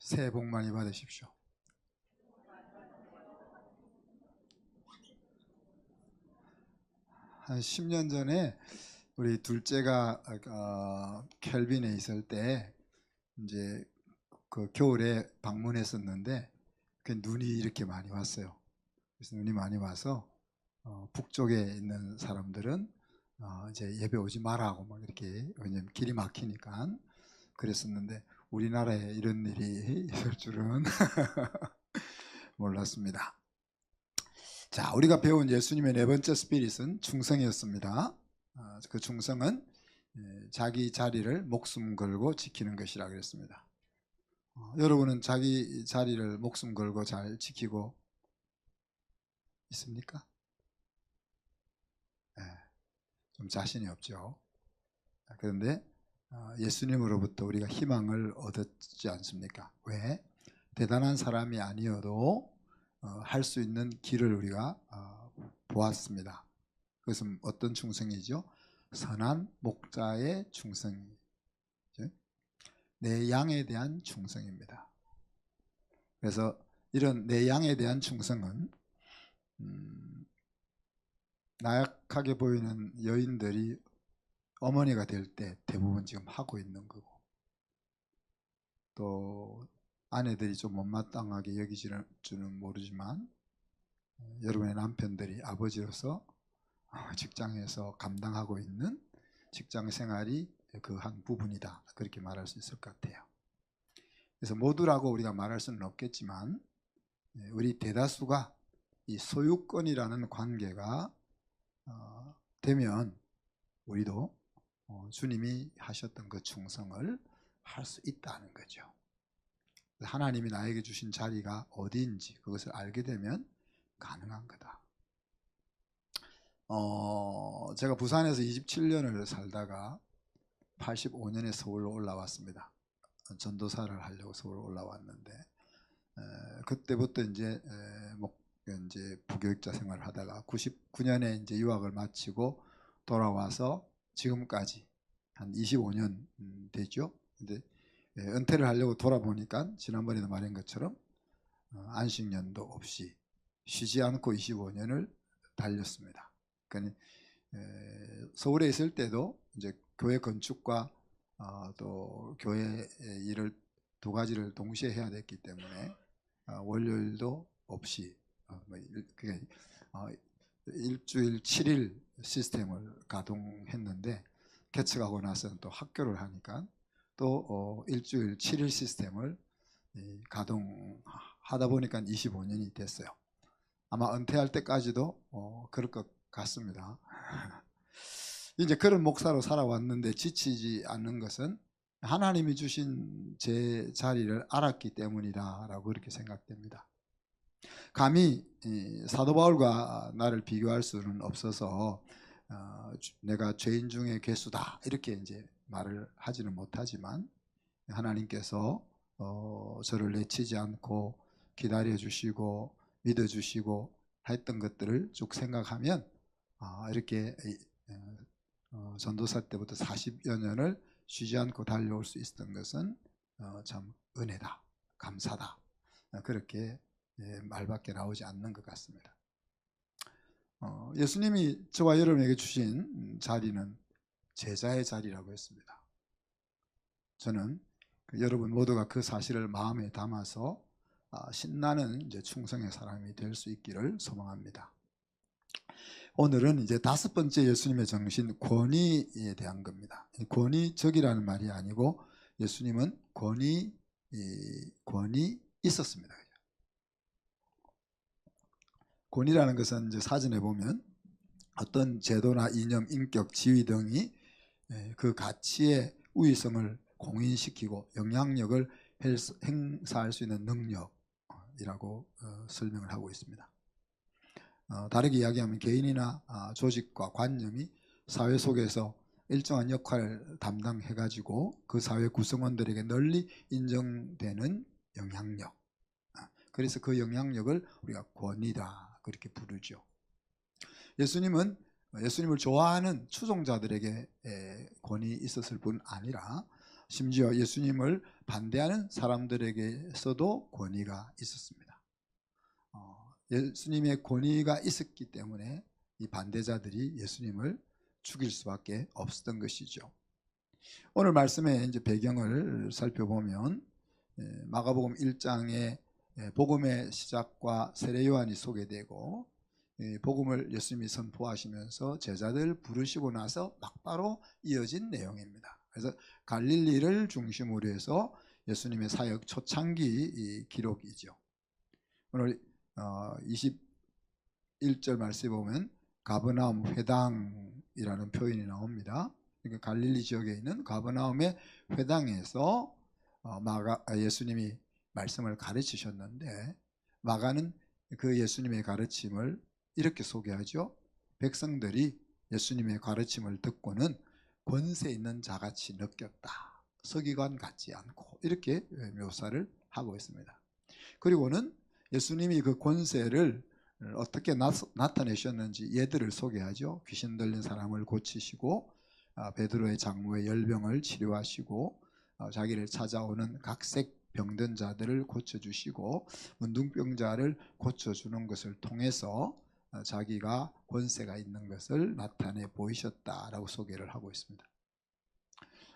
새해 복 많이 받으십시오. 한 10년 전에 우리 둘째가 켈빈에 있을 때 이제 그 겨울에 방문했었는데 그 눈이 이렇게 많이 왔어요. 그래서 눈이 많이 와서 북쪽에 있는 사람들은 이제 예배 오지 말라고 막 이렇게, 왜냐면 길이 막히니까 그랬었는데 우리나라에 이런 일이 있을 줄은 몰랐습니다. 자, 우리가 배운 예수님의 네 번째 스피릿은 충성이었습니다. 그 충성은 자기 자리를 목숨 걸고 지키는 것이라 그랬습니다. 여러분은 자기 자리를 목숨 걸고 잘 지키고 있습니까? 네, 좀 자신이 없죠. 그런데 예수님으로부터 우리가 희망을 얻었지 않습니까? 왜? 대단한 사람이 아니어도 할 수 있는 길을 우리가 보았습니다. 그것은 어떤 충성이죠? 선한 목자의 충성이, 내 양에 대한 충성입니다. 그래서 이런 내 양에 대한 충성은 나약하게 보이는 여인들이 어머니가 될 때 대부분 지금 하고 있는 거고, 또 아내들이 좀 못마땅하게 여기지는 모르지만 여러분의 남편들이 아버지로서 직장에서 감당하고 있는 직장 생활이 그 한 부분이다, 그렇게 말할 수 있을 것 같아요. 그래서 모두라고 우리가 말할 수는 없겠지만 우리 대다수가 이 소유권이라는 관계가 되면 우리도 주님이 하셨던 그 충성을 할 수 있다는 거죠. 하나님이 나에게 주신 자리가 어디인지 그것을 알게 되면 가능한 거다. 제가 부산에서 27년을 살다가 85년에 서울로 올라왔습니다. 전도사를 하려고 서울 올라왔는데 그때부터 이제 부교육자 생활을 하다가 99년에 이제 유학을 마치고 돌아와서 지금까지 한 25년 되죠. 근데 은퇴를 하려고 돌아보니까 지난번에도 말한 것처럼 안식년도 없이 쉬지 않고 25년을 달렸습니다. 그러니까 서울에 있을 때도 이제 교회 건축과 또 교회 일을 두 가지를 동시에 해야 됐기 때문에 월요일도 없이 일주일 7일 시스템을 가동했는데, 개척하고 나서는 또 학교를 하니까 또 일주일 7일 시스템을 가동하다 보니까 25년이 됐어요. 아마 은퇴할 때까지도 그럴 것 같습니다. 이제 그런 목사로 살아왔는데 지치지 않는 것은 하나님이 주신 제 자리를 알았기 때문이다라고 그렇게 생각됩니다. 감히 사도 바울과 나를 비교할 수는 없어서 내가 죄인 중에 괴수다 이렇게 이제 말을 하지는 못하지만, 하나님께서 저를 내치지 않고 기다려 주시고 믿어 주시고 했던 것들을 쭉 생각하면 이렇게 전도사 때부터 40여 년을 쉬지 않고 달려올 수 있었던 것은 참 은혜다, 감사다, 그렇게 말밖에 나오지 않는 것 같습니다. 예수님이 저와 여러분에게 주신 자리는 제자의 자리라고 했습니다. 저는 여러분 모두가 그 사실을 마음에 담아서 신나는 이제 충성의 사람이 될 수 있기를 소망합니다. 오늘은 이제 다섯 번째 예수님의 정신, 권위에 대한 겁니다. 권위적이라는 말이 아니고 예수님은 권위 있었습니다. 권위라는 것은 이제 사전에 보면 어떤 제도나 이념, 인격, 지위 등이 그 가치의 우위성을 공인시키고 영향력을 행사할 수 있는 능력이라고 설명을 하고 있습니다. 다르게 이야기하면 개인이나 조직과 관념이 사회 속에서 일정한 역할을 담당해 가지고 그 사회 구성원들에게 널리 인정되는 영향력, 그래서 그 영향력을 우리가 권위다 그렇게 부르죠. 예수님을 좋아하는 추종자들에게 권위 있었을 뿐 아니라 심지어 예수님을 반대하는 사람들에게서도 권위가 있었습니다. 예수님의 권위가 있었기 때문에 이 반대자들이 예수님을 죽일 수밖에 없었던 것이죠. 오늘 말씀의 이제 배경을 살펴보면 마가복음 1장에 복음의 시작과 세례 요한이 소개되고 복음을 예수님이 선포하시면서 제자들 부르시고 나서 막바로 이어진 내용입니다. 그래서 갈릴리를 중심으로 해서 예수님의 사역 초창기 기록이죠. 오늘 21절 말씀에 보면 가버나움 회당이라는 표현이 나옵니다. 그러니까 갈릴리 지역에 있는 가버나움의 회당에서 예수님이 말씀을 가르치셨는데, 마가는 그 예수님의 가르침을 이렇게 소개하죠. 백성들이 예수님의 가르침을 듣고는 권세 있는 자같이 느꼈다. 서기관 같지 않고, 이렇게 묘사를 하고 있습니다. 그리고는 예수님이 그 권세를 어떻게 나타내셨는지 예들을 소개하죠. 귀신 들린 사람을 고치시고 베드로의 장모의 열병을 치료하시고 자기를 찾아오는 각색 병든 자들을 고쳐주시고 문둥병자를 고쳐주는 것을 통해서 자기가 권세가 있는 것을 나타내 보이셨다라고 소개를 하고 있습니다.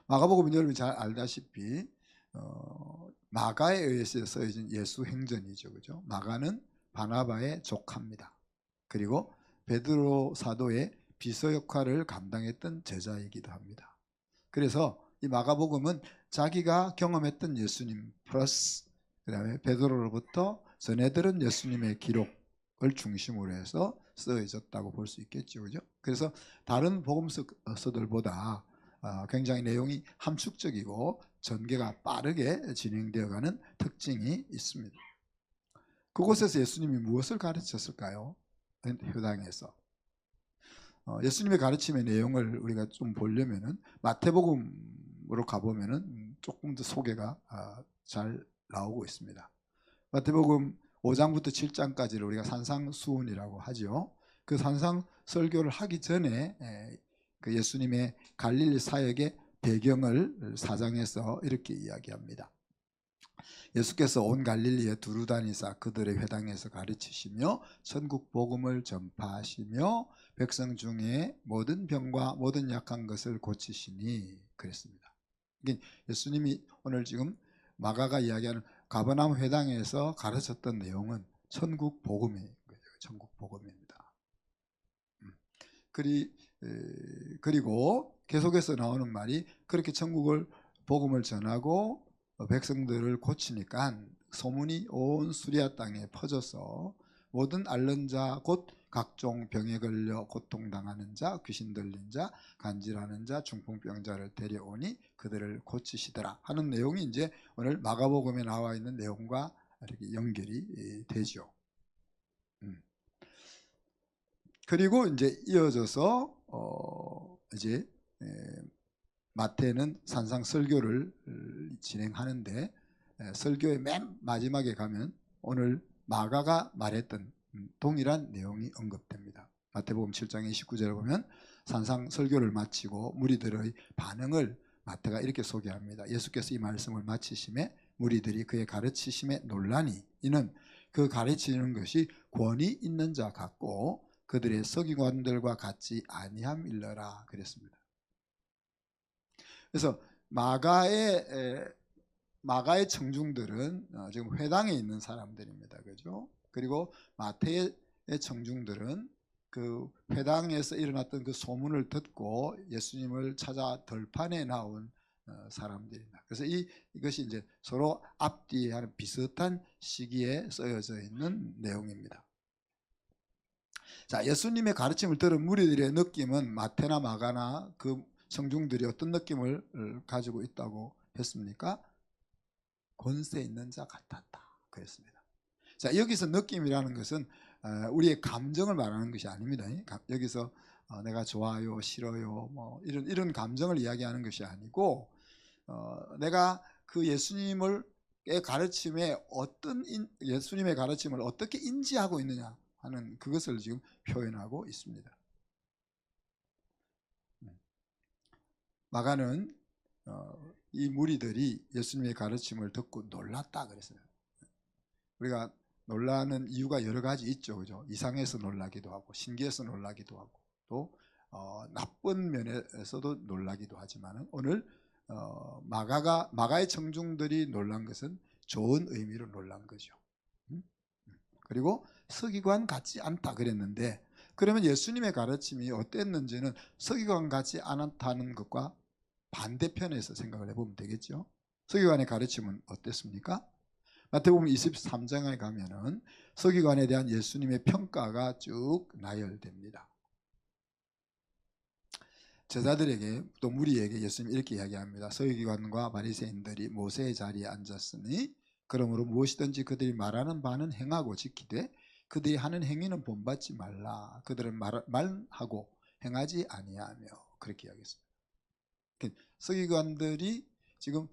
마가복음은 여러분이 잘 알다시피 마가에 의해서 써진 예수 행전이죠, 그죠? 마가는 바나바의 조카입니다. 그리고 베드로 사도의 비서 역할을 감당했던 제자이기도 합니다. 그래서 이 마가복음은 자기가 경험했던 예수님 플러스 그다음에 베드로로부터 전해 들은 예수님의 기록을 중심으로 해서 쓰여졌다고 볼 수 있겠죠, 그죠? 그래서 다른 복음서들보다 굉장히 내용이 함축적이고 전개가 빠르게 진행되어가는 특징이 있습니다. 그곳에서 예수님이 무엇을 가르쳤을까요? 회당에서 예수님의 가르침의 내용을 우리가 좀 보려면은 마태복음으로 가보면은 조금 더 소개가 잘 나오고 있습니다. 마태복음 5장부터 7장까지를 우리가 산상수훈이라고 하죠. 그 산상설교를 하기 전에 그 예수님의 갈릴리 사역의 배경을 4장에서 이렇게 이야기합니다. 예수께서 온 갈릴리에 두루 다니사 그들의 회당에서 가르치시며 천국 복음을 전파하시며 백성 중에 모든 병과 모든 약한 것을 고치시니 그랬습니다. 예수님이 오늘 지금 마가가 이야기하는 가버나움 회당에서 가르쳤던 내용은 천국 복음인 거죠. 천국 복음입니다. 그리고 계속해서 나오는 말이 그렇게 천국을 복음을 전하고 백성들을 고치니까 소문이 온 수리아 땅에 퍼져서 모든 앓는 자 곧 각종 병에 걸려 고통당하는 자, 귀신 들린 자, 간질하는 자, 중풍병자를 데려오니 그들을 고치시더라 하는 내용이 이제 오늘 마가복음에 나와 있는 내용과 이렇게 연결이 되죠. 그리고 이제 이어져서 이제 마태는 산상 설교를 진행하는데 설교의 맨 마지막에 가면 오늘 마가가 말했던 동일한 내용이 언급됩니다. 마태복음 7장 29절에 보면 산상 설교를 마치고 무리들의 반응을 마태가 이렇게 소개합니다. 예수께서 이 말씀을 마치심에 무리들이 그의 가르치심에 놀라니 이는 그 가르치는 것이 권위 있는 자 같고 그들의 서기관들과 같지 아니함일러라 그랬습니다. 그래서 마가의 청중들은 지금 회당에 있는 사람들입니다, 그죠? 그리고 마태의 청중들은 그 회당에서 일어났던 그 소문을 듣고 예수님을 찾아 들판에 나온 사람들입니다. 그래서 이것이 이제 서로 앞뒤하는 비슷한 시기에 쓰여져 있는 내용입니다. 자, 예수님의 가르침을 들은 무리들의 느낌은 마태나 마가나 그 청중들이 어떤 느낌을 가지고 있다고 했습니까? 권세 있는 자 같았다 그랬습니다. 자, 여기서 느낌이라는 것은 우리의 감정을 말하는 것이 아닙니다. 여기서 내가 좋아요, 싫어요, 뭐 이런 감정을 이야기하는 것이 아니고 내가 그 예수님의 가르침을 어떻게 인지하고 있느냐 하는 그것을 지금 표현하고 있습니다. 마가는 이 무리들이 예수님의 가르침을 듣고 놀랐다 그랬어요. 우리가 놀라는 이유가 여러 가지 있죠, 그죠? 이상해서 놀라기도 하고, 신기해서 놀라기도 하고, 또 나쁜 면에서도 놀라기도 하지만 오늘 마가의 청중들이 놀란 것은 좋은 의미로 놀란 거죠. 그리고 서기관 같지 않다 그랬는데, 그러면 예수님의 가르침이 어땠는지는 서기관 같지 않다는 것과 반대편에서 생각을 해보면 되겠죠. 서기관의 가르침은 어땠습니까? 마태복음 23장에 가면은 서기관에 대한 예수님의 평가가 쭉 나열됩니다. 제자들에게 또 무리에게 예수님이 이렇게 이야기합니다. 서기관과 바리새인들이 모세의 자리에 앉았으니 그러므로 무엇이든지 그들이 말하는 바는 행하고 지키되 그들이 하는 행위는 본받지 말라. 그들은 말하고 행하지 아니하며, 그렇게 이야기했습니다. 서기관들이 지금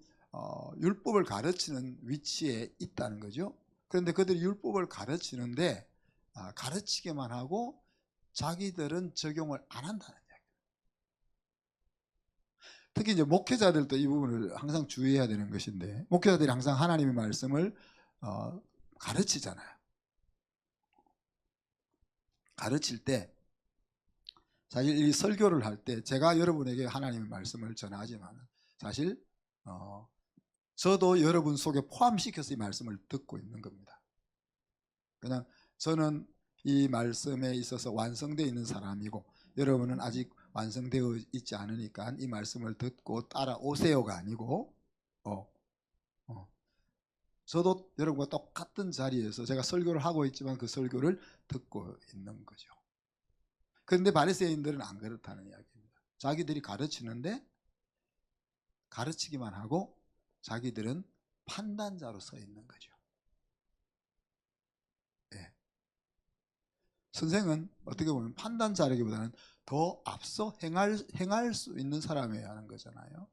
율법을 가르치는 위치에 있다는 거죠. 그런데 그들이 율법을 가르치는데 가르치게만 하고 자기들은 적용을 안 한다는 이야기예요. 특히 이제 목회자들도 이 부분을 항상 주의해야 되는 것인데, 목회자들이 항상 하나님의 말씀을 가르치잖아요. 가르칠 때 사실 이 설교를 할 때 제가 여러분에게 하나님의 말씀을 전하지만 사실 저도 여러분 속에 포함시켜서 이 말씀을 듣고 있는 겁니다. 그냥 저는 이 말씀에 있어서 완성되어 있는 사람이고 여러분은 아직 완성되어 있지 않으니까 이 말씀을 듣고 따라오세요가 아니고 저도 여러분과 똑같은 자리에서 제가 설교를 하고 있지만 그 설교를 듣고 있는 거죠. 그런데 바리새인들은 안 그렇다는 이야기입니다. 자기들이 가르치는데 가르치기만 하고 자기들은 판단자로 서 있는 거죠. 네. 선생은 어떻게 보면 판단자라기보다는 더 앞서 행할 수 있는 사람이어야 하는 거잖아요.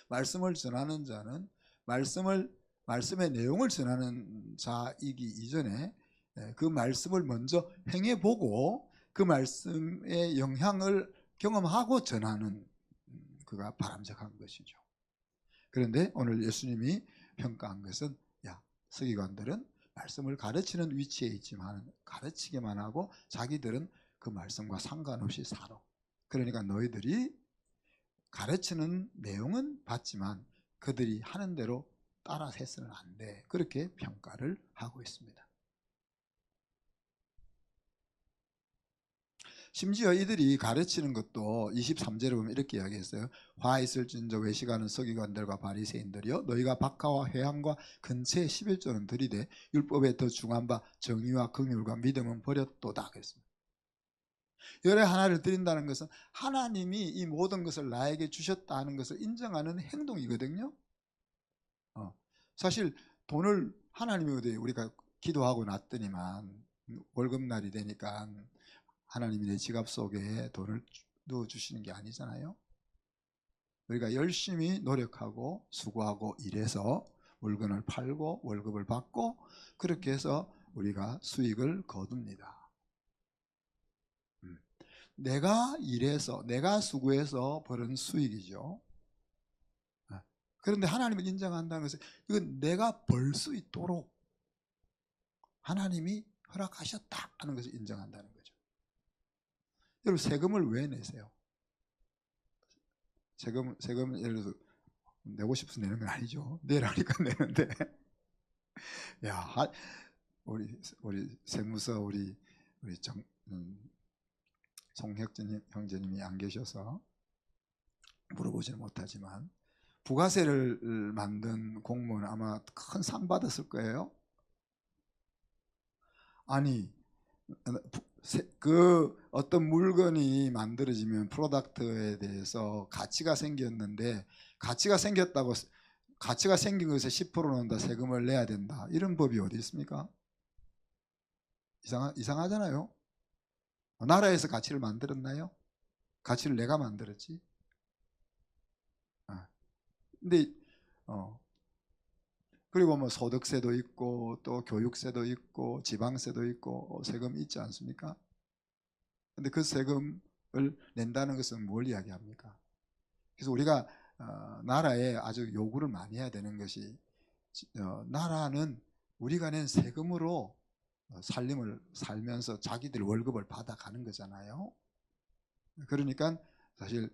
말씀을 전하는 자는 말씀의 내용을 전하는 자이기 이전에 그 말씀을 먼저 행해보고 그 말씀의 영향을 경험하고 전하는 그가 바람직한 것이죠. 그런데 오늘 예수님이 평가한 것은, 야, 서기관들은 말씀을 가르치는 위치에 있지만 가르치기만 하고 자기들은 그 말씀과 상관없이 살아. 그러니까 너희들이 가르치는 내용은 받지만 그들이 하는 대로 따라 해서는 안 돼. 그렇게 평가를 하고 있습니다. 심지어 이들이 가르치는 것도 23절에 보면 이렇게 이야기했어요. 화 있을진저 외식하는 서기관들과 바리새인들이여, 너희가 박하와 회향과 근처에 11조는 들이되 율법에 더 중한 바 정의와 긍휼과 믿음은 버렸도다 그랬습니다. 열의 하나를 드린다는 것은 하나님이 이 모든 것을 나에게 주셨다는 것을 인정하는 행동이거든요. 사실 돈을 하나님이 우리가 기도하고 났더니만 월급날이 되니까 하나님이 내 지갑 속에 돈을 넣어주시는 게 아니잖아요. 우리가 열심히 노력하고 수고하고 일해서 물건을 팔고 월급을 받고 그렇게 해서 우리가 수익을 거둡니다. 내가 일해서 내가 수고해서 벌은 수익이죠. 그런데 하나님을 인정한다는 것은 이건 내가 벌 수 있도록 하나님이 허락하셨다 하는 것을 인정한다는 거죠. 여러분, 세금을 왜 내세요? 세금 예를 들어서 내고 싶어서 내는 건 아니죠. 내라니까 내는데 야, 우리 세무서 우리 송혁진 형제님이 안 계셔서 물어보지는 못하지만 부가세를 만든 공무원 아마 큰 상 받았을 거예요. 아니, 그 어떤 물건이 만들어지면 프로덕트에 대해서 가치가 생겼는데 가치가 생긴 것에 10%는 다 세금을 내야 된다. 이런 법이 어디 있습니까? 이상하잖아요. 나라에서 가치를 만들었나요? 가치를 내가 만들었지. 근데 그리고 뭐 소득세도 있고 또 교육세도 있고 지방세도 있고 세금 있지 않습니까? 근데 그 세금을 낸다는 것은 뭘 이야기합니까? 그래서 우리가 나라에 아주 요구를 많이 해야 되는 것이 나라는 우리가 낸 세금으로 살림을 살면서 자기들 월급을 받아가는 거잖아요. 그러니까 사실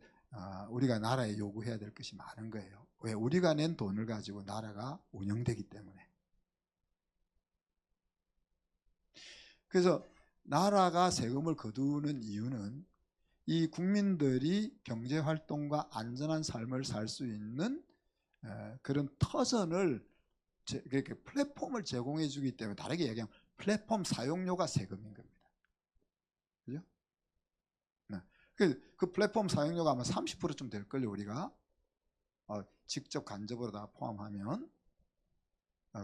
우리가 나라에 요구해야 될 것이 많은 거예요. 왜? 우리가 낸 돈을 가지고 나라가 운영되기 때문에. 그래서 나라가 세금을 거두는 이유는 이 국민들이 경제활동과 안전한 삶을 살 수 있는 그런 터전을 그렇게 플랫폼을 제공해 주기 때문에, 다르게 얘기하면 플랫폼 사용료가 세금인 겁니다. 그죠? 네. 그 플랫폼 사용료가 아마 30%쯤 될걸요, 우리가. 직접 간접으로 다 포함하면.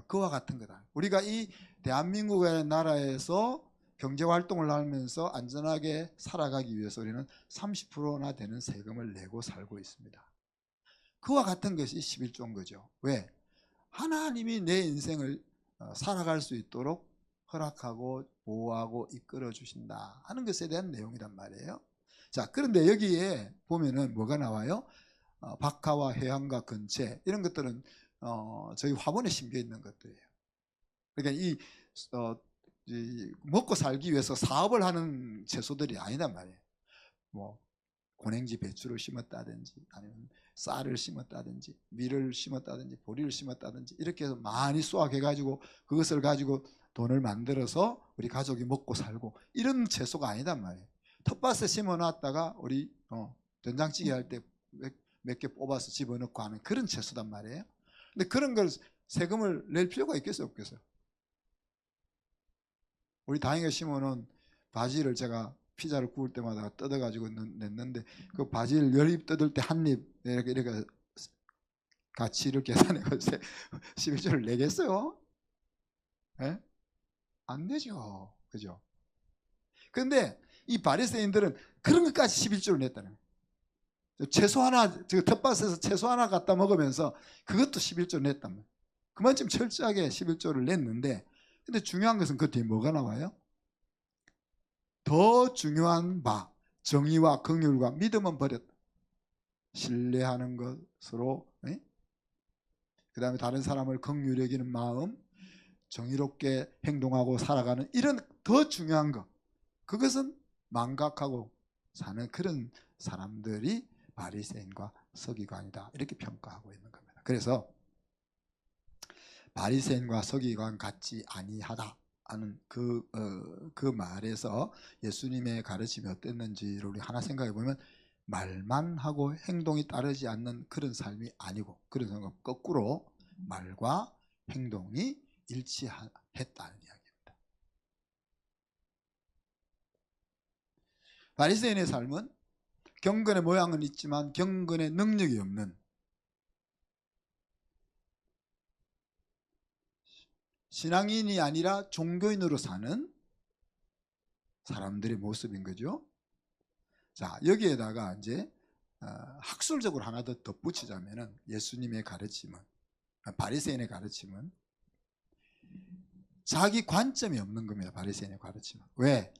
그와 같은 거다. 우리가 이 대한민국의 나라에서 경제활동을 하면서 안전하게 살아가기 위해서 우리는 30%나 되는 세금을 내고 살고 있습니다. 그와 같은 것이 11조인 거죠. 왜? 하나님이 내 인생을 살아갈 수 있도록 허락하고 보호하고 이끌어 주신다 하는 것에 대한 내용이란 말이에요. 자, 그런데 여기에 보면은 뭐가 나와요? 박하와 회항과 근체, 이런 것들은 저희 화본에 심겨 있는 것들이에요. 그러니까 이 먹고 살기 위해서 사업을 하는 채소들이 아니란 말이에요. 뭐 고냉지 배추를 심었다든지, 아니면 쌀을 심었다든지, 밀을 심었다든지, 보리를 심었다든지, 이렇게 해서 많이 수확해가지고 그것을 가지고 돈을 만들어서 우리 가족이 먹고 살고, 이런 채소가 아니단 말이에요. 텃밭에 심어놨다가 우리 된장찌개 할 때 몇 개 뽑아서 집어넣고 하는 그런 채소단 말이에요. 근데 그런 걸 세금을 낼 필요가 있겠어요, 없겠어요? 우리 다행히 심어놓은 바질을 제가 피자를 구울 때마다 뜯어가지고 냈는데, 그 바질 10입 뜯을 때 한 입 이렇게 가치를 계산해서 11조를 내겠어요? 네? 안 되죠. 그죠? 근데 이 바리새인들은 그런 것까지 11조를 냈다는 거예요. 채소 하나, 텃밭에서 채소 하나 갖다 먹으면서 그것도 11조 냈단 말이에요. 그만큼 철저하게 11조를 냈는데, 근데 중요한 것은 그 뒤에 뭐가 나와요? 더 중요한 바, 정의와 긍휼과 믿음은 버렸다. 신뢰하는 것으로, 그 다음에 다른 사람을 긍휼히 여기는 마음, 정의롭게 행동하고 살아가는 이런 더 중요한 것, 그것은 망각하고 사는 그런 사람들이 바리새인과 서기관이다, 이렇게 평가하고 있는 겁니다. 그래서 바리새인과 서기관 같지 아니하다 하는 그 말에서 예수님의 가르침이 어땠는지를 우리 하나 생각해 보면, 말만 하고 행동이 따르지 않는 그런 삶이 아니고, 그런 생각 거꾸로 말과 행동이 일치했다는 이야기입니다. 바리새인의 삶은 경건의 모양은 있지만 경건의 능력이 없는, 신앙인이 아니라 종교인으로 사는 사람들의 모습인 거죠. 자, 여기에다가 이제 학술적으로 하나 더 덧붙이자면은, 예수님의 가르침은, 바리새인의 가르침은 자기 관점이 없는 겁니다. 바리새인의 가르침은. 왜?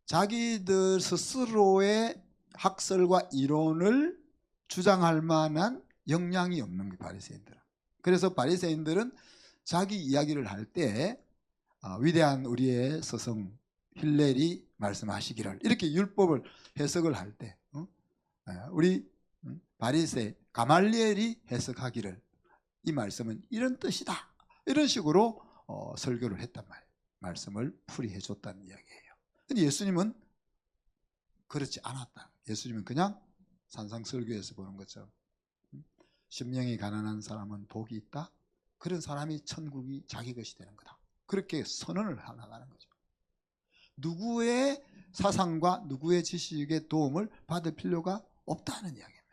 자기들 스스로의 학설과 이론을 주장할 만한 역량이 없는 거예요, 바리새인들은. 그래서 바리새인들은 자기 이야기를 할 때 위대한 우리의 스승 힐렐이 말씀하시기를, 이렇게 율법을 해석을 할 때 우리 바리새 가말리엘이 해석하기를, 이 말씀은 이런 뜻이다, 이런 식으로 설교를 했단 말이에요. 말씀을 풀이해 줬다는 이야기예요. 근데 예수님은 그렇지 않았다. 예수님은 그냥 산상설교에서 보는 것처럼 심령이 가난한 사람은 복이 있다, 그런 사람이 천국이 자기 것이 되는 거다, 그렇게 선언을 나가는 거죠. 누구의 사상과 누구의 지식의 도움을 받을 필요가 없다는 이야기입니다.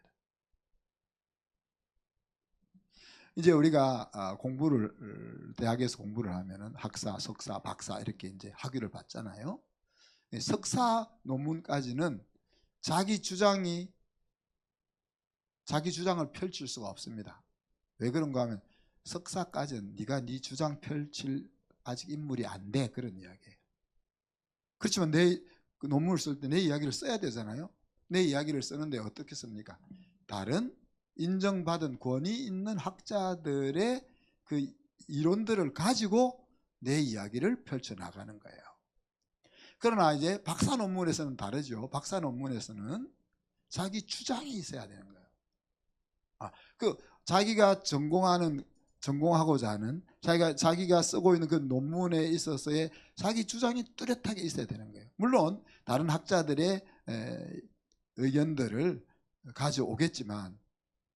이제 우리가 공부를, 대학에서 공부를 하면은 학사, 석사, 박사 이렇게 이제 학위를 받잖아요. 석사 논문까지는 자기 주장을 펼칠 수가 없습니다. 왜 그런가 하면, 석사까지는 네가 네 주장 펼칠 아직 인물이 안 돼, 그런 이야기예요. 그렇지만 내 논문을 쓸 때 내 이야기를 써야 되잖아요. 내 이야기를 쓰는데 어떻게 씁니까? 다른 인정받은 권위 있는 학자들의 그 이론들을 가지고 내 이야기를 펼쳐나가는 거예요. 그러나 이제 박사 논문에서는 다르죠. 박사 논문에서는 자기 주장이 있어야 되는 거예요. 그 자기가 전공하고자 하는 자기가 쓰고 있는 그 논문에 있어서의 자기 주장이 뚜렷하게 있어야 되는 거예요. 물론 다른 학자들의 의견들을 가져오겠지만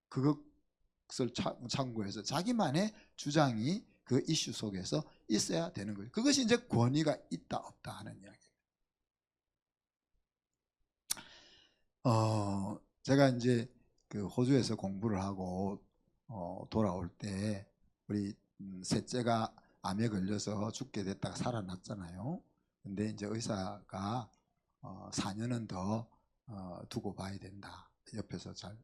그것을 참고해서 자기만의 주장이 그 이슈 속에서 있어야 되는 거예요. 그것이 이제 권위가 있다 없다 하는 이야기예요. 제가 이제 그 호주에서 공부를 하고 돌아올 때 우리 셋째가 암에 걸려서 죽게 됐다가 살아났잖아요. 근데 이제 의사가 4년은 더 두고 봐야 된다. 옆에서 잘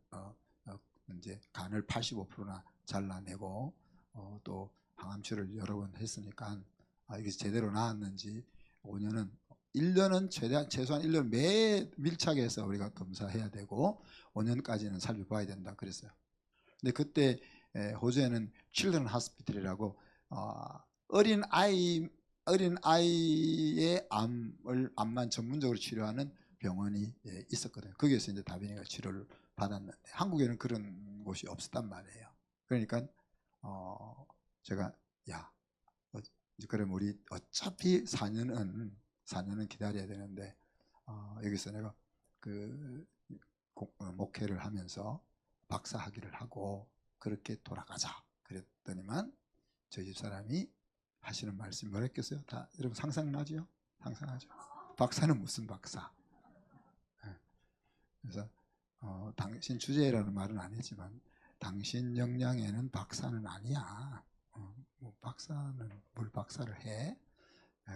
이제 간을 85%나 잘라내고 또 항암치료를 여러 번 했으니까 이게 제대로 나았는지 1년은 최소한 1년 매 밀착해서 우리가 검사해야 되고 5년까지는 살펴봐야 된다 그랬어요. 근데 그때 호주에는 Children Hospital이라고 어린 아이의 암만 전문적으로 치료하는 병원이 있었거든요. 거기에서 이제 다빈이가 치료를 받았는데 한국에는 그런 곳이 없었단 말이에요. 그러니까 제가 그럼 우리 어차피 4년은 기다려야 되는데 여기서 내가 그 목회를 하면서 박사 학위를 하고 그렇게 돌아가자 그랬더니만 저희 집사람이 하시는 말씀이 뭐랬겠어요? 다 여러분 상상나죠? 상상하죠? 박사는 무슨 박사? 그래서 당신 주제라는 말은 안 했지만 당신 역량에는 박사는 아니야. 뭐 박사는 뭘 박사를 해?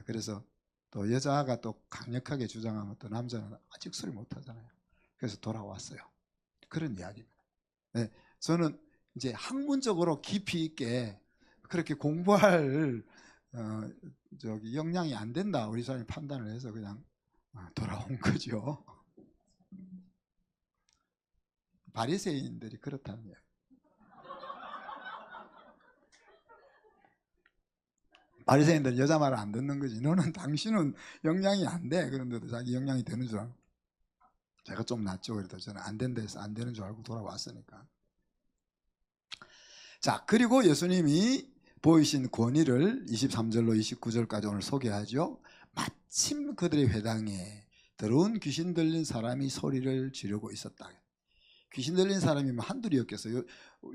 그래서 또 여자가 또 강력하게 주장하면 또 남자는 아직 술 못하잖아요. 그래서 돌아왔어요. 그런 이야기입니다. 네, 저는 이제 학문적으로 깊이 있게 그렇게 공부할 역량이 안 된다 우리 사람이 판단을 해서 그냥 돌아온 거죠. 바리새인들이 그렇다는 이야기. 바리새인들은 여자 말을 안 듣는 거지. 당신은 역량이 안 돼. 그런데도 자기 역량이 되는 줄 알고. 제가 좀 낫죠. 그래도 저는 안 된다 해서 안 되는 줄 알고 돌아왔으니까. 자, 그리고 예수님이 보이신 권위를 23절로 29절까지 오늘 소개하죠. 마침 그들의 회당에 더러운 귀신 들린 사람이 소리를 지르고 있었다. 귀신 들린 사람이 한둘이었겠어요.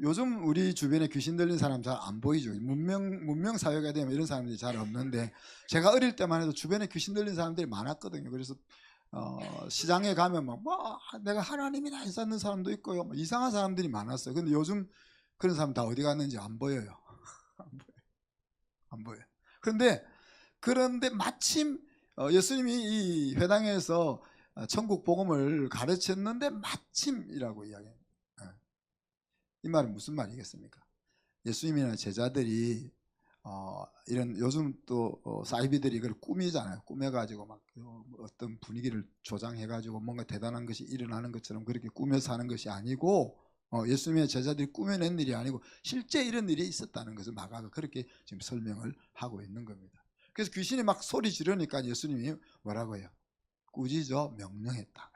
요즘 우리 주변에 귀신 들린 사람 잘 안 보이죠. 문명 사회가 되면 이런 사람들이 잘 없는데 제가 어릴 때만 해도 주변에 귀신 들린 사람들이 많았거든요. 그래서 시장에 가면 내가 하나님이다 했었는 사람도 있고요. 이상한 사람들이 많았어요. 근데 요즘 그런 사람 다 어디 갔는지 안 보여요. 안 보여요. 그런데 마침 예수님이 이 회당에서 천국 복음을 가르쳤는데 마침이라고 이야기해요. 이 말은 무슨 말이겠습니까? 예수님이나 제자들이 이런 요즘 또 사이비들이 이걸 꾸미잖아요. 꾸며가지고 막 어떤 분위기를 조장해가지고 뭔가 대단한 것이 일어나는 것처럼 그렇게 꾸며서 하는 것이 아니고 예수님의 제자들이 꾸며낸 일이 아니고 실제 이런 일이 있었다는 것을 마가가 그렇게 지금 설명을 하고 있는 겁니다. 그래서 귀신이 막 소리 지르니까 예수님이 뭐라고 해요? 꾸짖어 명령했다.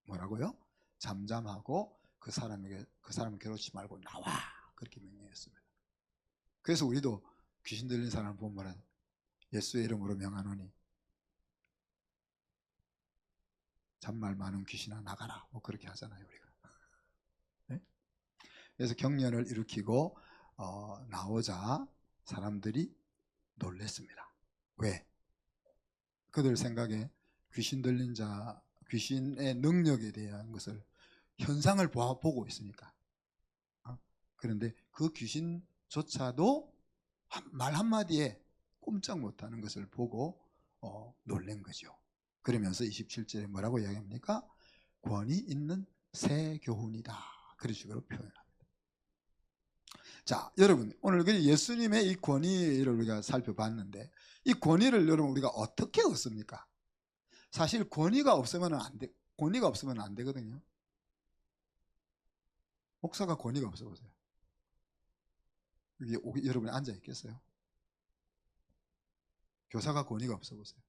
뭐라고요? 잠잠하고 그 사람을 괴롭히지 말고 나와 그렇게 명령했습니다. 그래서 우리도 귀신 들린 사람을 보면 예수의 이름으로 명하노니 잔말 많은 귀신아 나가라 뭐 그렇게 하잖아요 우리가. 네? 그래서 경련을 일으키고 나오자 사람들이 놀랬습니다. 왜? 그들 생각에 귀신 들린 자 귀신의 능력에 대한 것을 현상을 보고 있으니까. 그런데 그 귀신조차도 말 한마디에 꼼짝 못하는 것을 보고 놀란 거죠. 그러면서 27절에 뭐라고 이야기합니까? 권위 있는 새 교훈이다. 그런 식으로 표현합니다. 자, 여러분 오늘 예수님의 이 권위를 우리가 살펴봤는데 이 권위를 여러분 우리가 어떻게 얻습니까? 사실 권위가 없으면 안 되거든요. 목사가 권위가 없어 보세요. 여기 여러분이 앉아 있겠어요? 교사가 권위가 없어 보세요.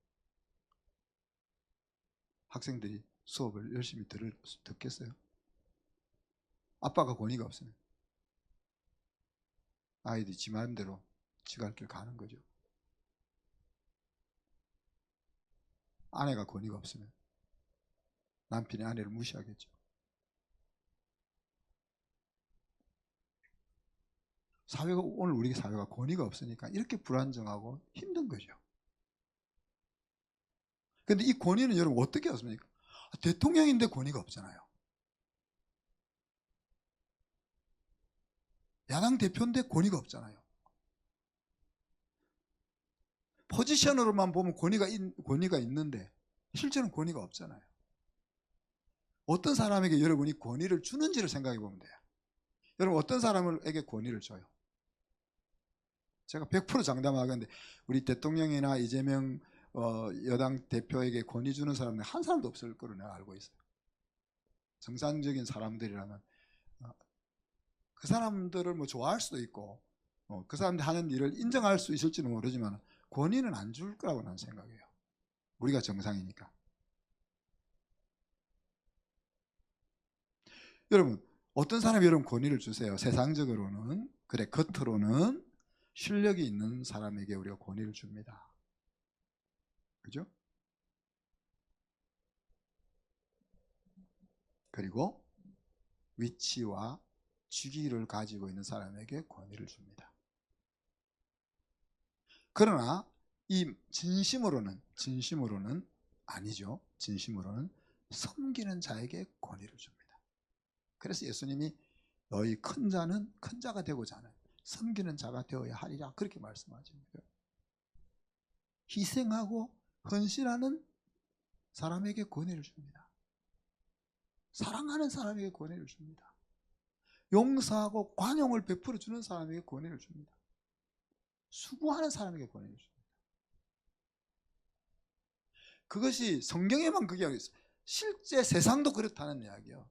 학생들이 수업을 열심히 듣겠어요? 아빠가 권위가 없으면 아이들이 지 마음대로 지갈 길 가는 거죠. 아내가 권위가 없으면 남편이 아내를 무시하겠죠. 사회가, 오늘 우리 사회가 권위가 없으니까 이렇게 불안정하고 힘든 거죠. 근데 이 권위는 여러분 어떻게 얻습니까? 대통령인데 권위가 없잖아요. 야당 대표인데 권위가 없잖아요. 포지션으로만 보면 권위가 있는데 실제는 권위가 없잖아요. 어떤 사람에게 여러분이 권위를 주는지를 생각해 보면 돼요. 여러분 어떤 사람에게 권위를 줘요? 제가 100% 장담하겠는데 우리 대통령이나 이재명 여당 대표에게 권위 주는 사람은 한 사람도 없을 거로 내가 알고 있어요. 정상적인 사람들이라면 그 사람들을 뭐 좋아할 수도 있고 그 사람들 하는 일을 인정할 수 있을지는 모르지만 권위는 안 줄 거라고 나는 생각해요. 우리가 정상이니까. 여러분 어떤 사람이 여러분 권위를 주세요. 세상적으로는 그래 겉으로는 실력이 있는 사람에게 우리가 권위를 줍니다. 그죠? 그리고 위치와 직위를 가지고 있는 사람에게 권위를 줍니다. 그러나 이 진심으로는 아니죠. 진심으로는 섬기는 자에게 권위를 줍니다. 그래서 예수님이 너희 큰 자는 큰 자가 되고자 하는 섬기는 자가 되어야 하리라 그렇게 말씀하십니다. 희생하고 헌신하는 사람에게 권위를 줍니다. 사랑하는 사람에게 권위를 줍니다. 용서하고 관용을 베풀어 주는 사람에게 권위를 줍니다. 수고하는 사람에게 권위를 줍니다. 그것이 성경에만 그게 아니라 실제 세상도 그렇다는 이야기예요.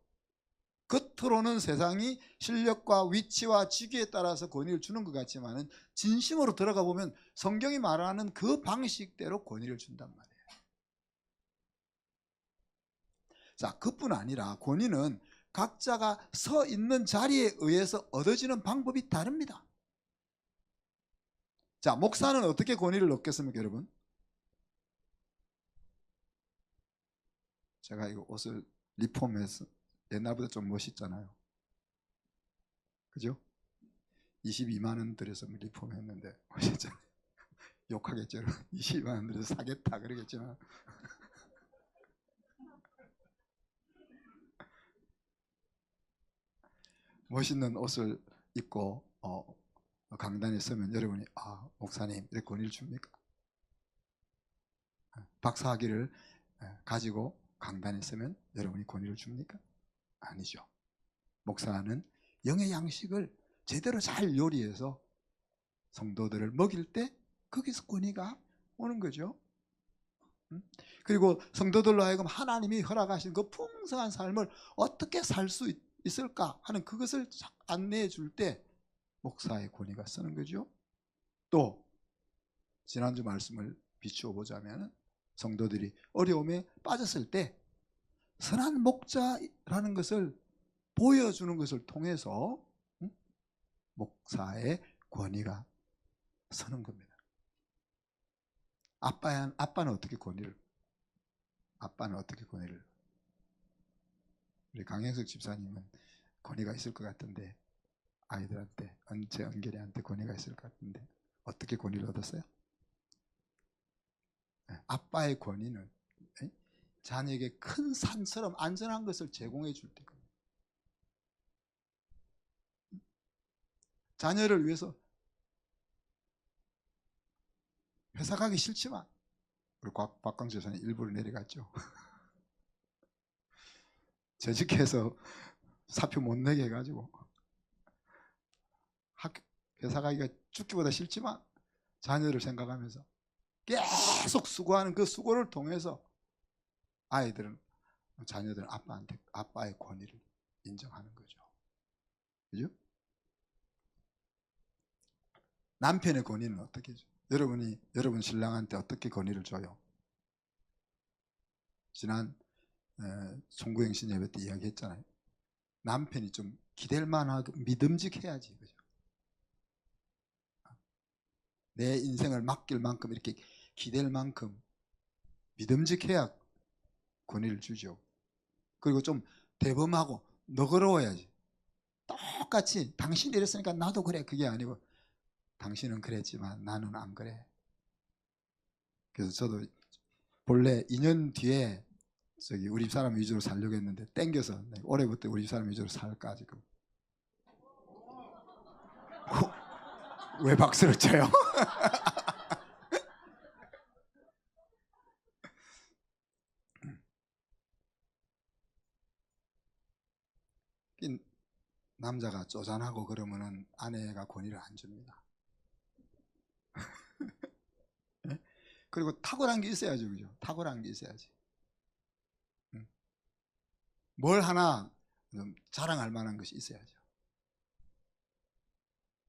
겉으로는 세상이 실력과 위치와 직위에 따라서 권위를 주는 것 같지만 진심으로 들어가 보면 성경이 말하는 그 방식대로 권위를 준단 말이에요. 자, 그뿐 아니라 권위는 각자가 서 있는 자리에 의해서 얻어지는 방법이 다릅니다. 자, 목사는 어떻게 권위를 얻겠습니까, 여러분? 제가 이거 옷을 리폼해서 옛날보다 좀 멋있잖아요. 그죠? 22만 원 들여서 리폼했는데 멋있잖아요. 욕하겠죠. 22만 원 들여서 사겠다 그러겠지만 멋있는 옷을 입고 강단에 서면 여러분이 목사님 이렇게 권위를 줍니까? 박사학위를 가지고 강단에 서면 여러분이 권위를 줍니까? 아니죠. 목사는 영의 양식을 제대로 잘 요리해서 성도들을 먹일 때 거기서 권위가 오는 거죠. 그리고 성도들로 하여금 하나님이 허락하신 그 풍성한 삶을 어떻게 살 수 있을까 하는 그것을 안내해 줄 때 목사의 권위가 쓰는 거죠. 또 지난주 말씀을 비추어 보자면 성도들이 어려움에 빠졌을 때 선한 목자라는 것을 보여주는 것을 통해서 목사의 권위가 서는 겁니다. 아빠는 어떻게 권위를 우리 강영석 집사님은 권위가 있을 것 같은데 아이들한테 제 은결이한테 권위가 있을 것 같은데 어떻게 권위를 얻었어요? 아빠의 권위는 자녀에게 큰 산처럼 안전한 것을 제공해 줄 때 자녀를 위해서 회사 가기 싫지만 우리 박광재 선생님 일부러 내려갔죠. 재직해서 사표 못 내게 해가지고 회사 가기가 죽기보다 싫지만 자녀를 생각하면서 계속 수고하는 그 수고를 통해서 자녀들은 아빠의 권위를 인정하는 거죠. 그죠? 남편의 권위는 어떻게 줘? 여러분 신랑한테 어떻게 권위를 줘요? 지난 송구행신 예배 때 이야기했잖아요. 남편이 좀 기댈 만하고 믿음직해야지, 그죠? 내 인생을 맡길 만큼 이렇게 기댈 만큼 믿음직해야 권위를 주죠. 그리고 좀 대범하고 너그러워야지. 똑같이 당신이 이랬으니까 나도 그래, 그게 아니고 당신은 그랬지만 나는 안 그래. 그래서 저도 본래 2년 뒤에 저기 우리 집 사람 위주로 살려고 했는데 땡겨서 올해부터 우리 집 사람 위주로 살까 지금. 왜 박수를 쳐요? 남자가 쪼잔하고 그러면은 아내가 권위를 안 줍니다. 그리고 탁월한 게 있어야죠, 그죠? 탁월한 게 있어야지. 뭘 하나 좀 자랑할 만한 것이 있어야죠.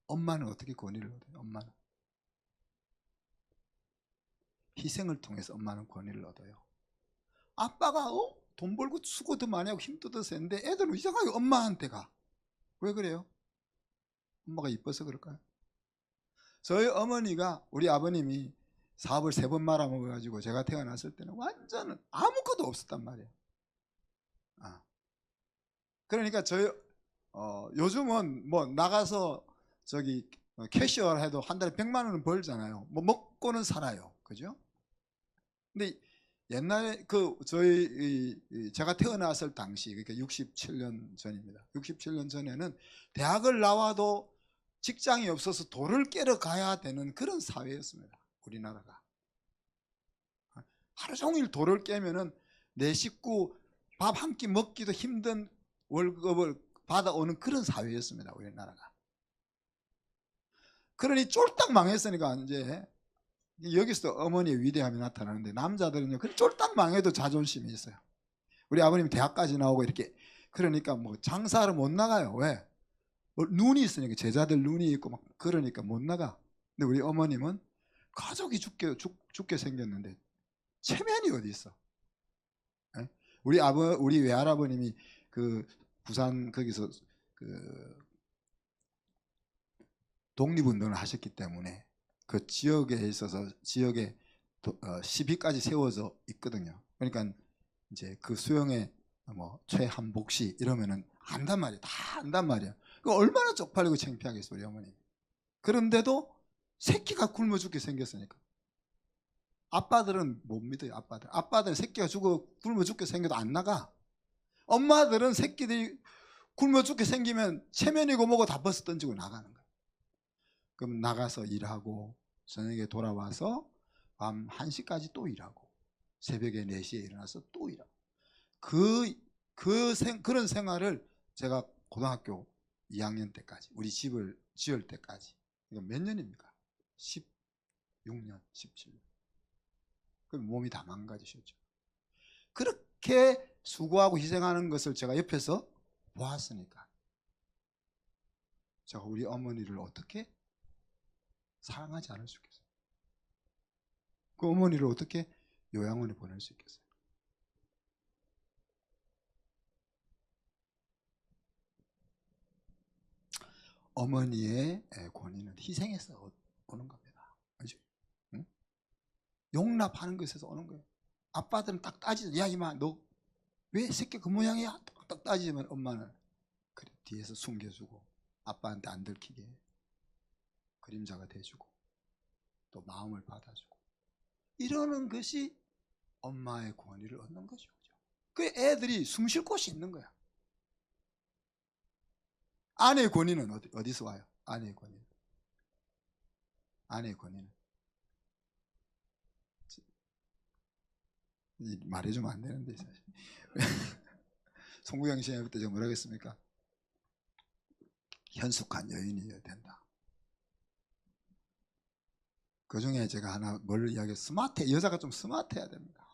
엄마는 어떻게 권위를 얻어요? 엄마는 희생을 통해서 엄마는 권위를 얻어요. 아빠가 돈 벌고 수고도 많이 하고 힘도 더 세는데 애들은 이상하게 엄마한테 가. 왜 그래요? 엄마가 이뻐서 그럴까요? 저희 어머니가, 우리 아버님이 사업을 3번 말아먹어가지고 제가 태어났을 때는 완전 아무것도 없었단 말이에요. 그러니까 저희 요즘은 뭐 나가서 저기 캐시어 해도 한 달에 100만 원은 벌잖아요. 뭐 먹고는 살아요. 그죠? 근데 옛날에 제가 태어났을 당시, 그러니까 67년 전입니다. 67년 전에는 대학을 나와도 직장이 없어서 돌을 깨러 가야 되는 그런 사회였습니다. 우리나라가. 하루 종일 돌을 깨면은 내 식구 밥 한 끼 먹기도 힘든 월급을 받아오는 그런 사회였습니다. 우리나라가. 그러니 쫄딱 망했으니까 이제 여기서 어머니의 위대함이 나타나는데, 남자들은요 쫄딱 망해도 자존심이 있어요. 우리 아버님 대학까지 나오고 이렇게, 그러니까 뭐 장사를 못 나가요. 왜? 눈이 있으니까, 제자들 눈이 있고 막 그러니까 못 나가. 근데 우리 어머님은 가족이 죽게 생겼는데 체면이 어디 있어? 에? 우리 외할아버님이 그 부산 거기서 그 독립운동을 하셨기 때문에 그 지역에 있어서 지역에 시비까지 세워져 있거든요. 그러니까 이제 그 수영에 뭐 최한복 씨 이러면은 안단 말이야. 다 안단 말이야. 그 얼마나 쪽팔리고 창피하겠어 우리 어머니. 그런데도 새끼가 굶어 죽게 생겼으니까. 아빠들은 못 믿어요. 아빠들 새끼가 굶어 죽게 생겨도 안 나가. 엄마들은 새끼들이 굶어 죽게 생기면 체면이고 뭐고 다 벗어 던지고 나가는 거야. 그럼 나가서 일하고 저녁에 돌아와서 밤 1시까지 또 일하고 새벽에 4시에 일어나서 또 일하고, 그런 생활을 제가 고등학교 2학년 때까지, 우리 집을 지을 때까지, 이거 몇 년입니까? 16년, 17년. 그럼 몸이 다 망가지셨죠. 그렇게 수고하고 희생하는 것을 제가 옆에서 보았으니까 제가 우리 어머니를 어떻게 사랑하지 않을 수 있겠어요? 그 어머니를 어떻게 요양원에 보낼 수 있겠어요? 어머니의 권위는 희생해서 오는 겁니다. 그죠? 응? 용납하는 것에서 오는 거예요. 아빠들은 딱 따지죠. 야 이마 너 왜 새끼 그 모양이야? 딱 따지지만 엄마는 그래, 뒤에서 숨겨주고 아빠한테 안 들키게 그림자가 돼주고 또 마음을 받아주고, 이러는 것이 엄마의 권위를 얻는 거죠. 그 애들이 숨 쉴 곳이 있는 거야. 아내의 권위는 어디서 와요? 아내의 권위는 말해주면 안 되는데 사실. 송구영 씨가 그때 제가 뭐라고 했습니까? 현숙한 여인이어야 된다. 그 중에 제가 하나 뭘 이야기해, 여자가 좀 스마트해야 됩니다.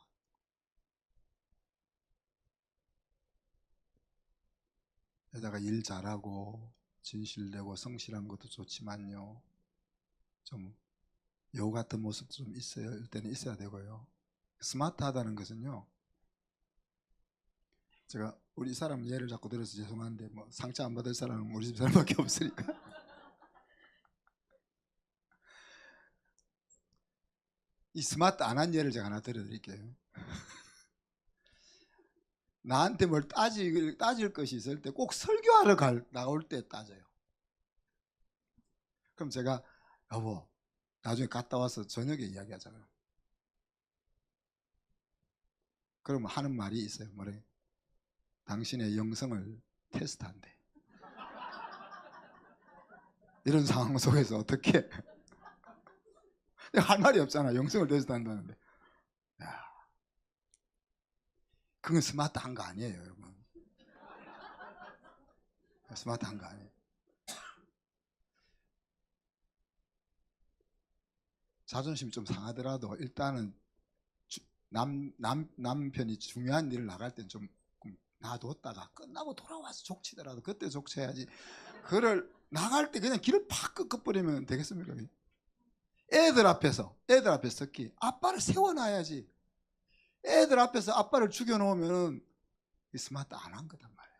여자가 일 잘하고 진실되고 성실한 것도 좋지만요, 좀 여우 같은 모습도 좀 있어야 할 때는 있어야 되고요. 스마트하다는 것은요, 제가 우리 사람 예를 자꾸 들어서 죄송한데 뭐 상처 안 받을 사람은 우리 집 사람밖에 없으니까 이 스마트 안 한 예를 제가 하나 들어드릴게요. 나한테 뭘 따질 것이 있을 때 꼭 설교하러 나올 때 따져요. 그럼 제가 여보 나중에 갔다 와서 저녁에 이야기하잖아요. 그러면 하는 말이 있어요. 뭐래? 당신의 영성을 테스트한대. 이런 상황 속에서 어떻게 할 말이 없잖아. 영성을 테스트한다는데. 야, 그건 스마트한 거 아니에요, 여러분. 스마트한 거 아니에요. 자존심이 좀 상하더라도 일단은 남편이 중요한 일을 나갈 땐 좀 놔뒀다가 끝나고 돌아와서 족치더라도 그때 족쳐야지. 그를 나갈 때 그냥 길을 팍 꺾어버리면 되겠습니까? 애들 앞에서 특히 아빠를 세워놔야지. 애들 앞에서 아빠를 죽여놓으면 스마트 안 한 거단 말이에요.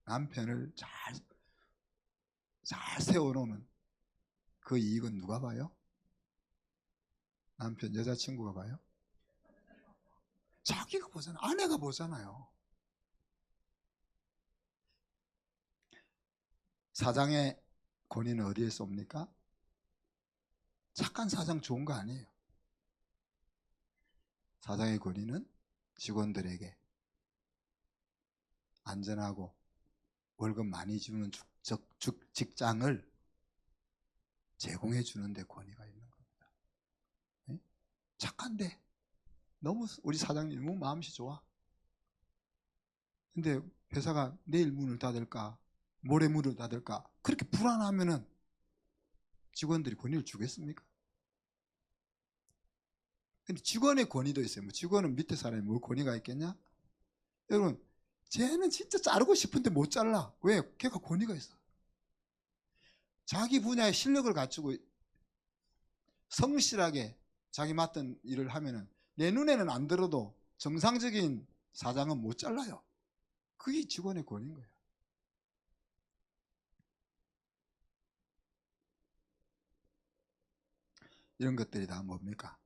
남편을 잘 세워놓으면 그 이익은 누가 봐요? 남편 여자친구가 봐요? 자기가 보잖아요. 아내가 보잖아요. 사장의 권위는 어디에서 옵니까? 착한 사장 좋은 거 아니에요. 사장의 권위는 직원들에게 안전하고 월급 많이 주는 직장을 제공해 주는데 권위가 있는 겁니다. 네? 착한데 너무 우리 사장님 너무 마음이 좋아. 근데 회사가 내일 문을 닫을까 모레 문을 닫을까 그렇게 불안하면은 직원들이 권위를 주겠습니까? 근데 직원의 권위도 있어요. 뭐 직원은 밑에 사람이 뭐 권위가 있겠냐? 여러분, 쟤는 진짜 자르고 싶은데 못 잘라. 왜? 걔가 권위가 있어. 자기 분야의 실력을 갖추고 성실하게 자기 맡은 일을 하면은 내 눈에는 안 들어도 정상적인 사장은 못 잘라요. 그게 직원의 권위인 거예요. 이런 것들이 다 뭡니까?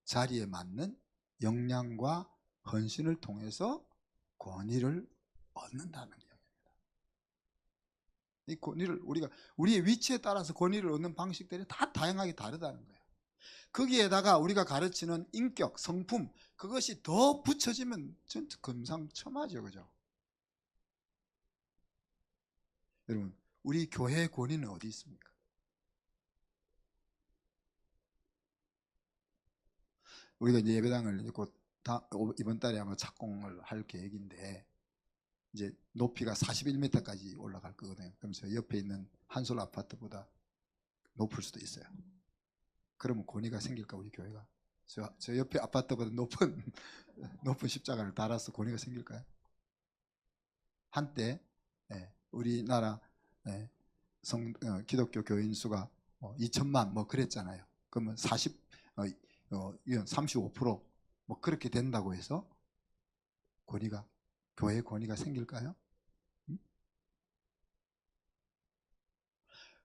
자리에 맞는 역량과 헌신을 통해서 권위를 얻는다는 이야기입니다. 이 권위를 우리의 위치에 따라서 권위를 얻는 방식들이 다 다양하게 다르다는 거예요. 거기에다가 우리가 가르치는 인격, 성품 그것이 더 붙여지면 전부 금상첨화죠, 그죠? 여러분, 우리 교회의 권위는 어디 있습니까? 우리가 이제 예배당을 곧 이번 달에 아마 착공을 할 계획인데 이제 높이가 41m까지 올라갈 거거든요. 그럼 저 옆에 있는 한솔 아파트보다 높을 수도 있어요. 그러면 권위가 생길까 우리 교회가? 저 옆에 아파트보다 높은 십자가를 달아서 권위가 생길까요? 한때 우리나라 기독교 교인 수가 2천만 뭐 그랬잖아요. 그러면 35%뭐 그렇게 된다고 해서 교회의 권위가 생길까요?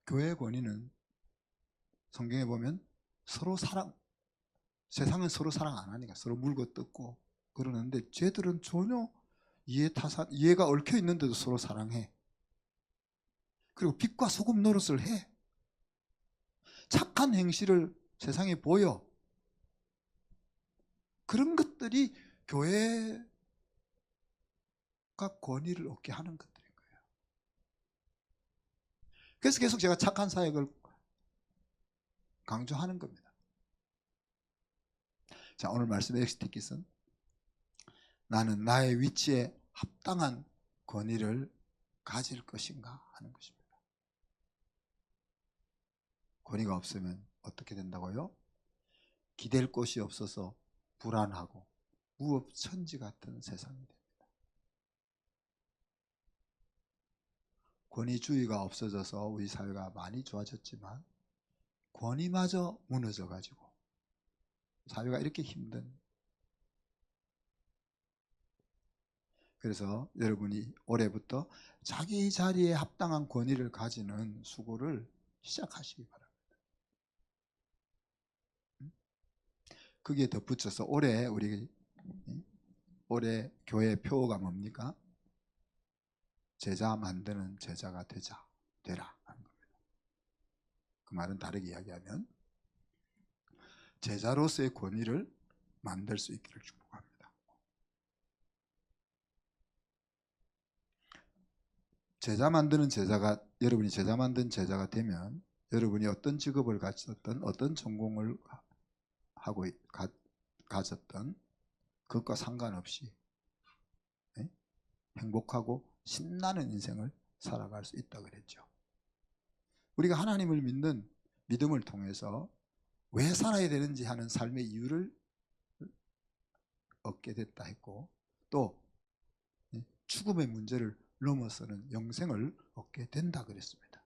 교회의 권위는 성경에 보면 서로 세상은 서로 사랑 안 하니까 서로 물고 뜯고 그러는데 쟤들은 전혀 이해가 얽혀 있는데도 서로 사랑해. 그리고 빛과 소금 노릇을 해. 착한 행실을 세상에 보여. 그런 것들이 교회가 권위를 얻게 하는 것들인 거예요. 그래서 계속 제가 착한 사역을 강조하는 겁니다. 자, 오늘 말씀의 엑스티킷은 나는 나의 위치에 합당한 권위를 가질 것인가 하는 것입니다. 권위가 없으면 어떻게 된다고요? 기댈 곳이 없어서 불안하고 무법천지 같은 세상이 됩니다. 권위주의가 없어져서 우리 사회가 많이 좋아졌지만 권위마저 무너져 가지고 사회가 이렇게 힘든. 그래서 여러분이 올해부터 자기 자리에 합당한 권위를 가지는 수고를 시작하시기 바랍니다. 거기에 덧붙여서 올해 교회 표어가 뭡니까? 제자 만드는 제자가 되라 하는 겁니다. 그 말은 다르게 이야기하면 제자로서의 권위를 만들 수 있기를 축복합니다. 여러분이 제자 만든 제자가 되면 여러분이 어떤 직업을 가졌든 어떤 전공을 가졌던 그것과 상관없이 행복하고 신나는 인생을 살아갈 수 있다 그랬죠. 우리가 하나님을 믿는 믿음을 통해서 왜 살아야 되는지 하는 삶의 이유를 얻게 됐다 했고, 또 죽음의 문제를 넘어서는 영생을 얻게 된다 그랬습니다.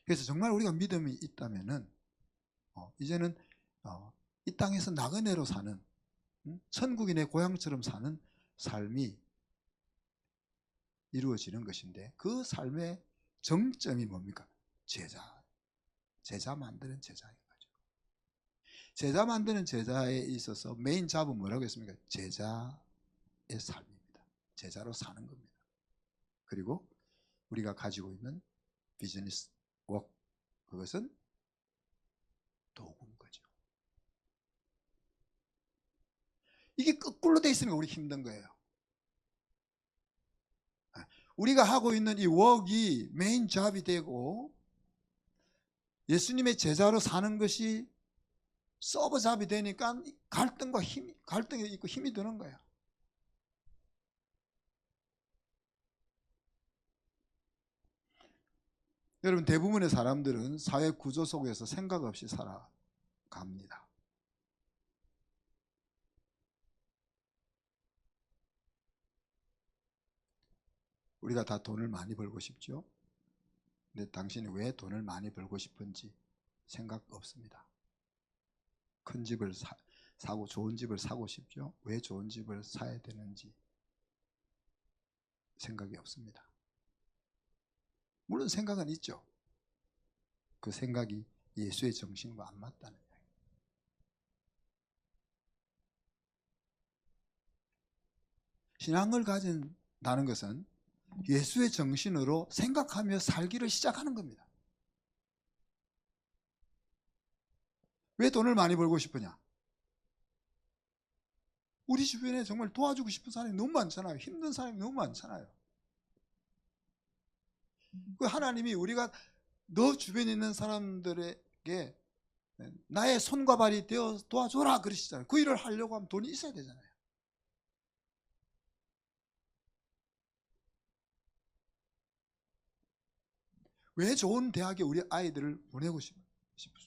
그래서 정말 우리가 믿음이 있다면은 이제는 이 땅에서 나그네로 사는, 천국이 내 고향처럼 사는 삶이 이루어지는 것인데, 그 삶의 정점이 뭡니까? 제자 만드는 제자인 거죠. 제자 만드는 제자에 있어서 메인 잡은 뭐라고 했습니까? 제자의 삶입니다. 제자로 사는 겁니다. 그리고 우리가 가지고 있는 비즈니스 웍, 그것은 도구인 거죠. 이게 거꾸로 돼 있으니까 우리 힘든 거예요. 우리가 하고 있는 이 웍이 메인 잡이 되고 예수님의 제자로 사는 것이 서브 잡이 되니까 갈등이 있고 힘이 드는 거예요. 여러분, 대부분의 사람들은 사회 구조 속에서 생각 없이 살아갑니다. 우리가 다 돈을 많이 벌고 싶죠. 근데 당신이 왜 돈을 많이 벌고 싶은지 생각 없습니다. 큰 집을 사고 좋은 집을 사고 싶죠. 왜 좋은 집을 사야 되는지 생각이 없습니다. 물론 생각은 있죠. 그 생각이 예수의 정신과 안 맞다는 이야기. 신앙을 가진다는 것은 예수의 정신으로 생각하며 살기를 시작하는 겁니다. 왜 돈을 많이 벌고 싶으냐? 우리 주변에 정말 도와주고 싶은 사람이 너무 많잖아요. 힘든 사람이 너무 많잖아요. 그 하나님이 우리가 너 주변에 있는 사람들에게 나의 손과 발이 되어 도와줘라 그러시잖아요. 그 일을 하려고 하면 돈이 있어야 되잖아요. 왜 좋은 대학에 우리 아이들을 보내고 싶습니까?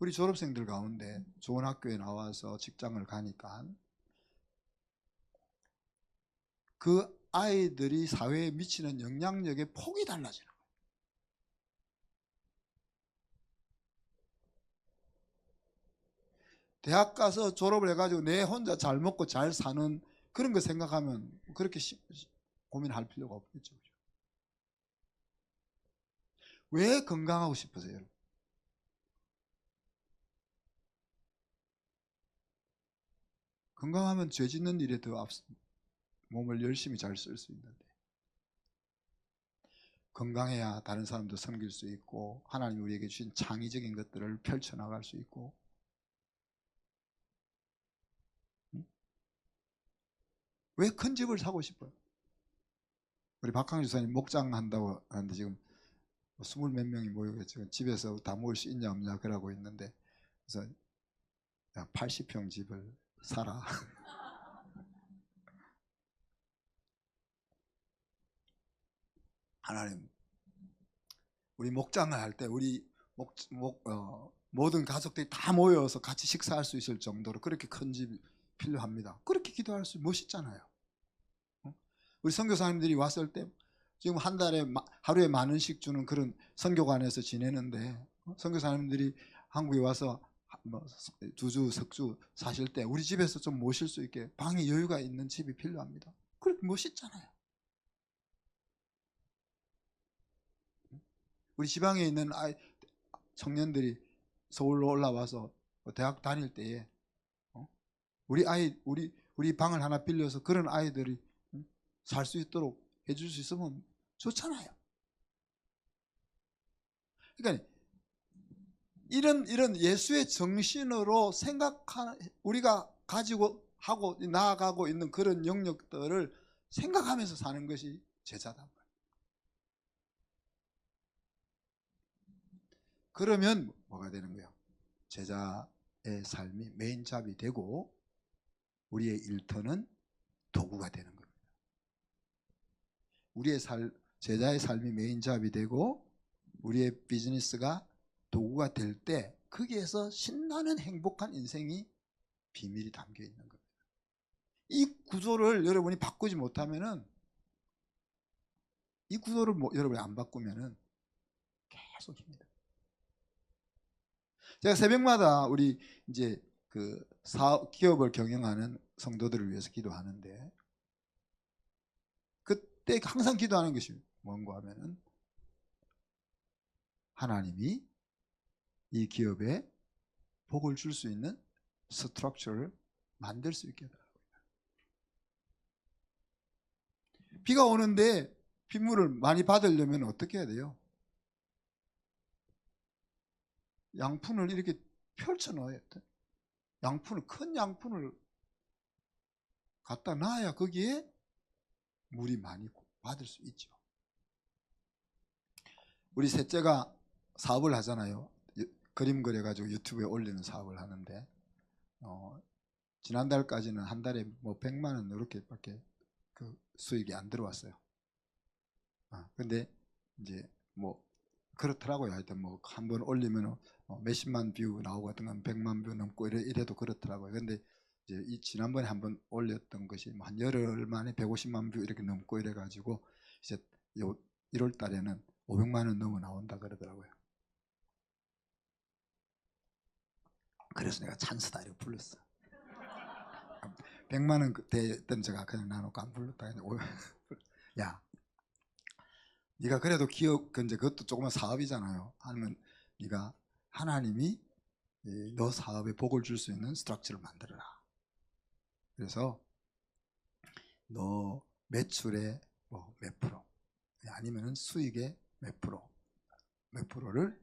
우리 졸업생들 가운데 좋은 학교에 나와서 직장을 가니까 그 아이들이 사회에 미치는 영향력의 폭이 달라지는 거예요. 대학 가서 졸업을 해가지고 내 혼자 잘 먹고 잘 사는 그런 거 생각하면 그렇게 고민할 필요가 없겠죠. 왜 건강하고 싶으세요, 여러분? 건강하면 죄 짓는 일에 더 몸을 열심히 잘 쓸 수 있는데, 건강해야 다른 사람도 섬길 수 있고 하나님이 우리에게 주신 창의적인 것들을 펼쳐나갈 수 있고. 왜 큰 집을 사고 싶어요? 우리 박항주 사님 목장 한다고 하는데 지금 20몇 명이 모여서 지금 집에서 다 모을 수 있냐 없냐 그러고 있는데, 그래서 80평 집을 사라. 하나님, 우리 목장을 할 때 우리 모든 가족들이 다 모여서 같이 식사할 수 있을 정도로 그렇게 큰 집이 필요합니다. 그렇게 기도할 수 멋있잖아요. 우리 선교사님들이 왔을 때 지금 한 달에 하루에 10,000원씩 주는 그런 선교관에서 지내는데, 선교사님들이 한국에 와서 뭐 2주, 석주 사실 때 우리 집에서 좀 모실 수 있게 방에 여유가 있는 집이 필요합니다. 그렇게 멋있잖아요. 우리 지방에 있는 청년들이 서울로 올라와서 대학 다닐 때에 우리 방을 하나 빌려서 그런 아이들이 살 수 있도록 해줄 수 있으면 좋잖아요. 그러니까 이런 예수의 정신으로 생각하는, 우리가 가지고 하고 나아가고 있는 그런 영역들을 생각하면서 사는 것이 제자다. 그러면 뭐가 되는 거예요? 제자의 삶이 메인 잡이 되고 우리의 일터는 도구가 되는 겁니다. 제자의 삶이 메인 잡이 되고 우리의 비즈니스가 도구가 될 때 거기에서 신나는 행복한 인생이 비밀이 담겨 있는 겁니다. 이 구조를 여러분이 바꾸지 못하면은, 이 구조를 여러분이 안 바꾸면은 계속 힘들어요. 제가 새벽마다 우리 이제 그 기업을 경영하는 성도들을 위해서 기도하는데, 그때 항상 기도하는 것이 뭔가 하면은 하나님이 이 기업에 복을 줄 수 있는 스트럭처를 만들 수 있게 해달라고. 비가 오는데 빗물을 많이 받으려면 어떻게 해야 돼요? 양푼을 이렇게 펼쳐 넣어야 돼. 큰 양푼을 갖다 놔야 거기에 물이 많이 받을 수 있죠. 우리 셋째가 사업을 하잖아요. 그림 그려가지고 유튜브에 올리는 사업을 하는데, 지난달까지는 한 달에 뭐 100만 원 이렇게밖에 그 수익이 안 들어왔어요. 근데 이제 뭐 그렇더라고요. 하여튼 뭐 한 번 올리면 몇십만 뷰 나오고 같은 건 100만 뷰 넘고 이래도 그렇더라고요. 근데 이제 지난번에 한 번 올렸던 것이 한 열흘 만에 150만 뷰 이렇게 넘고 이래가지고 이제 1월 달에는 500만 원 넘어 나온다 그러더라고요. 그래서 내가 찬스다 이렇게 불렀어. 100만 원 됐던 제가 그냥 나놓고 안 불렀다. 야, 네가 그래도 기업, 이제 그것도 조그만 사업이잖아요. 하면 네가 하나님이 너 사업에 복을 줄 수 있는 스트럭처를 만들어라. 그래서 너 매출의 뭐 몇 프로, 아니면은 수익의 몇 프로를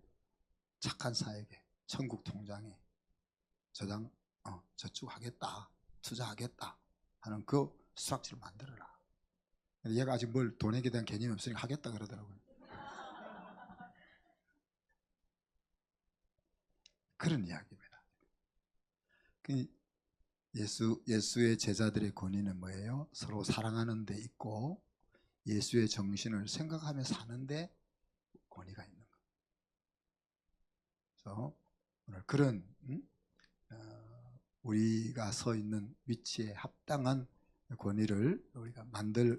착한 사에게 천국 통장에 저축하겠다, 투자하겠다 하는 그 스트럭처를 만들어라. 얘가 아직 뭘 돈에 대한 개념이 없으니까 하겠다 그러더라고요. 그런 이야기입니다. 예수의 제자들의 권위는 뭐예요? 서로 사랑하는 데 있고 예수의 정신을 생각하며 사는 데 권위가 있는 거예요. 그래서 오늘 그런 우리가 서 있는 위치에 합당한 권위를 우리가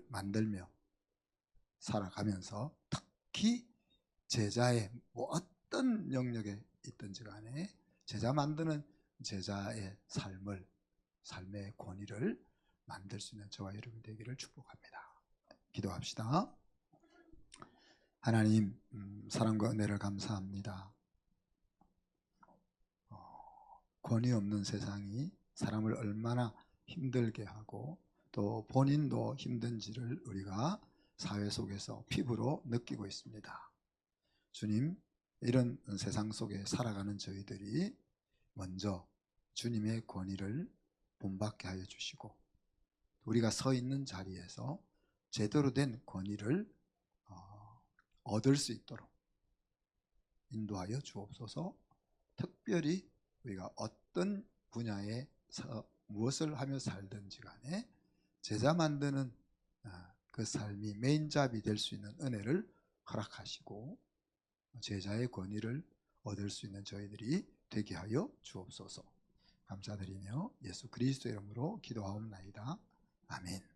만들며 살아가면서, 특히 제자의 뭐 어떤 영역에 있든지 간에 제자 만드는 제자의 삶의 권위를 만들 수 있는 저와 여러분 되기를 축복합니다. 기도합시다. 하나님, 사랑과 은혜를 감사합니다. 권위 없는 세상이 사람을 얼마나 힘들게 하고 또 본인도 힘든지를 우리가 사회 속에서 피부로 느끼고 있습니다. 주님, 이런 세상 속에 살아가는 저희들이 먼저 주님의 권위를 본받게 하여 주시고, 우리가 서 있는 자리에서 제대로 된 권위를 얻을 수 있도록 인도하여 주옵소서. 특별히 우리가 어떤 분야에서 무엇을 하며 살든지 간에 제자 만드는 그 삶이 메인잡이 될 수 있는 은혜를 허락하시고 제자의 권위를 얻을 수 있는 저희들이 되게 하여 주옵소서. 감사드리며 예수 그리스도의 이름으로 기도하옵나이다. 아멘.